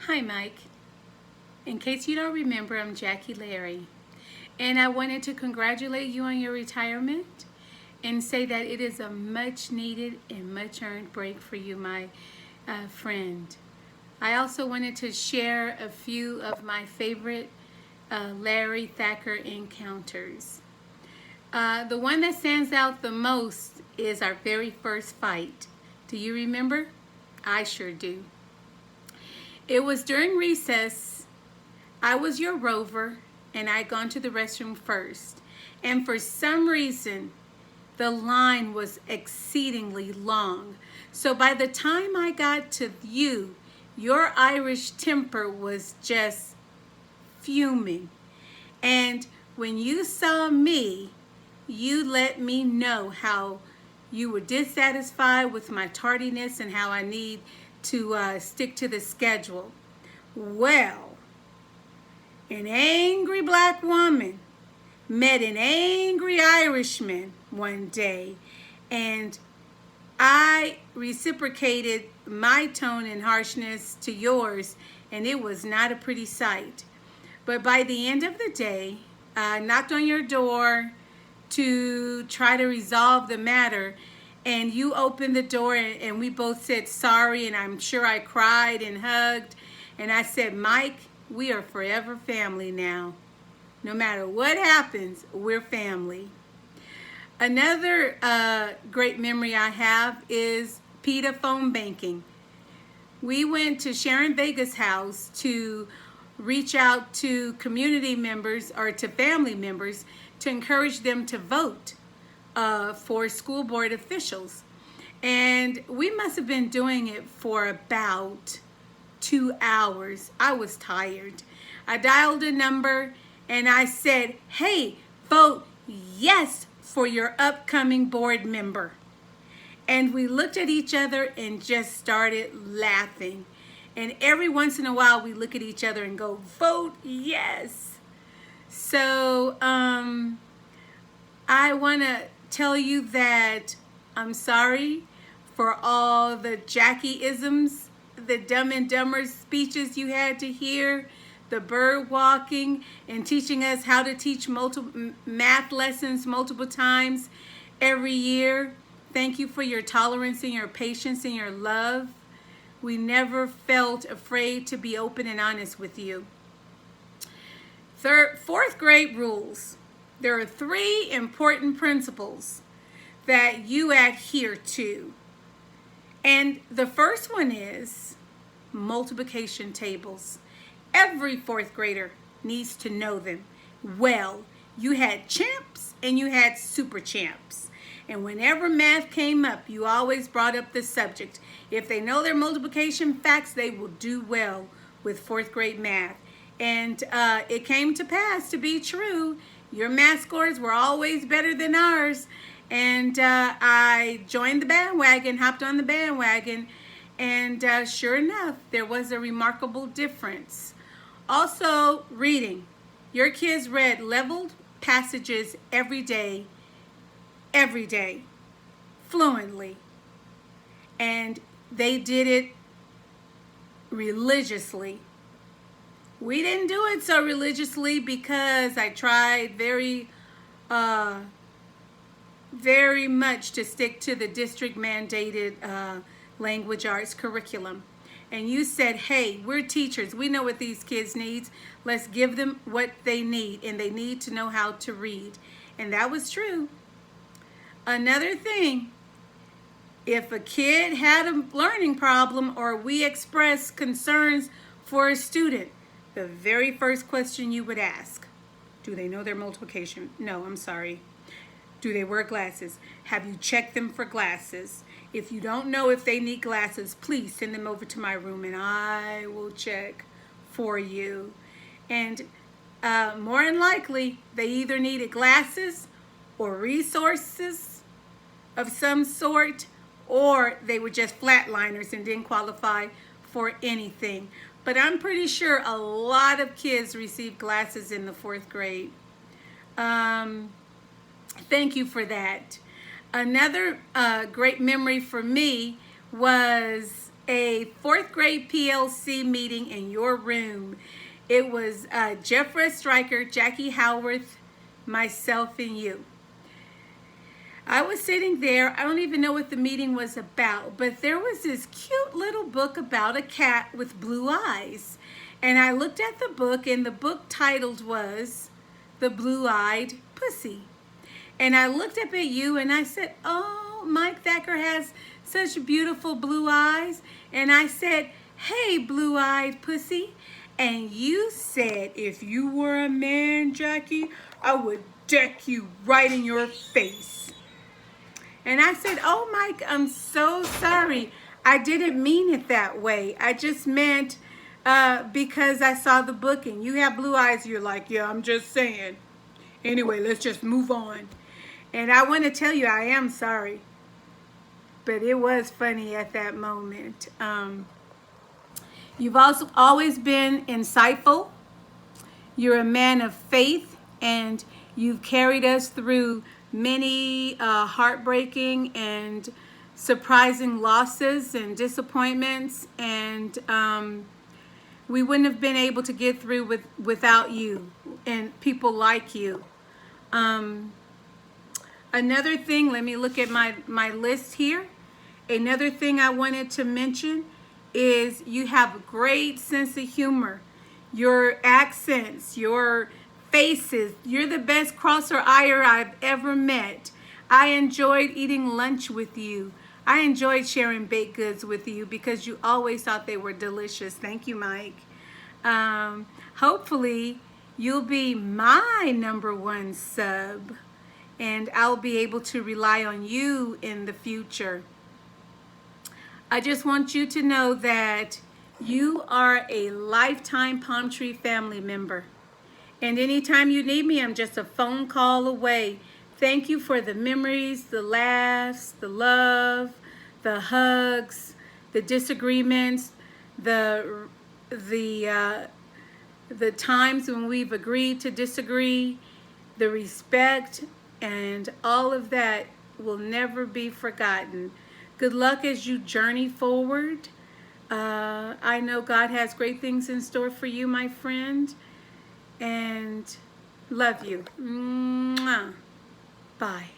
Hi, Mike. In case you don't remember, I'm Jackie Larry, and I wanted to congratulate you on your retirement and say that it is a much needed and much earned break for you, my friend. I also wanted to share a few of my favorite Larry Thacker encounters. The one that stands out the most is our very first fight. Do you remember? I sure do. It was during recess. I was your rover, and I'd gone to the restroom first. And for some reason, the line was exceedingly long. So by the time I got to you, your Irish temper was just fuming. And when you saw me, you let me know how you were dissatisfied with my tardiness and how I need to stick to the schedule. Well, an angry black woman met an angry Irishman one day, and I reciprocated my tone and harshness to yours, and it was not a pretty sight. But by the end of the day, I knocked on your door to try to resolve the matter, and you opened the door, and we both said sorry, and I'm sure I cried and hugged, and I said, Mike, we are forever family now. No matter what happens, we're family. Another great memory I have is PETA phone banking. We went to Sharon Vega's house to reach out to community members or to family members to encourage them to vote for school board officials. And we must have been doing it for about 2 hours. I was tired. I dialed a number and I said, hey, vote yes for your upcoming board member. And we looked at each other and just started laughing. And every once in a while we look at each other and go, vote yes. So I want to tell you that I'm sorry for all the Jackie-isms, the Dumb and Dumber speeches you had to hear, the bird walking, and teaching us how to teach multiple math lessons multiple times every year. Thank you for your tolerance and your patience and your love. We never felt afraid to be open and honest with you. Fourth grade rules. There are 3 important principles that you adhere to. And the first one is multiplication tables. Every 4th grader needs to know them well. You had champs and you had super champs. And whenever math came up, you always brought up the subject. If they know their multiplication facts, they will do well with 4th grade math. And it came to pass to be true. Your math scores were always better than ours. And I joined the bandwagon, hopped on the bandwagon, and sure enough, there was a remarkable difference. Also, reading. Your kids read leveled passages every day, fluently. And they did it religiously. We didn't do it so religiously because I tried very much to stick to the district mandated language arts curriculum. And you said, hey, we're teachers. We know what these kids need. Let's give them what they need, and they need to know how to read. And that was true. Another thing, if a kid had a learning problem or we expressed concerns for a student, the very first question you would ask, do they know their multiplication? No, I'm sorry. Do they wear glasses? Have you checked them for glasses? If you don't know if they need glasses, please send them over to my room and I will check for you. And more than likely, they either needed glasses or resources of some sort, or they were just flatliners and didn't qualify for anything. But I'm pretty sure a lot of kids received glasses in the 4th grade. Thank you for that. Another great memory for me was a fourth grade PLC meeting in your room. It was Jeffrey Stryker, Jackie Howarth, myself, and you. I was sitting there. I don't even know what the meeting was about, but there was this cute little book about a cat with blue eyes. And I looked at the book, and the book titled was The Blue-Eyed Pussy. And I looked up at you and I said, oh, Mike Thacker has such beautiful blue eyes. And I said, hey, blue-eyed pussy. And you said, if you were a man, Jackie, I would deck you right in your face. And I said, oh, Mike, I'm so sorry. I didn't mean it that way. I just meant because I saw the book and you have blue eyes. You're like, yeah, I'm just saying. Anyway, let's just move on. And I want to tell you, I am sorry. But it was funny at that moment. You've also always been insightful. You're a man of faith, and you've carried us through many heartbreaking and surprising losses and disappointments, and we wouldn't have been able to get through without you and people like you. Another thing, let me look at my list here. Another thing I wanted to mention is you have a great sense of humor. Your accents, your faces, you're the best crosser-iyer I've ever met. I enjoyed eating lunch with you. I enjoyed sharing baked goods with you because you always thought they were delicious. Thank you, Mike. Hopefully, you'll be my #1 sub, and I'll be able to rely on you in the future. I just want you to know that you are a lifetime Palm Tree family member. And anytime you need me, I'm just a phone call away. Thank you for the memories, the laughs, the love, the hugs, the disagreements, the times when we've agreed to disagree, the respect, and all of that will never be forgotten. Good luck as you journey forward. I know God has great things in store for you, my friend, and love you. Mwah. Bye.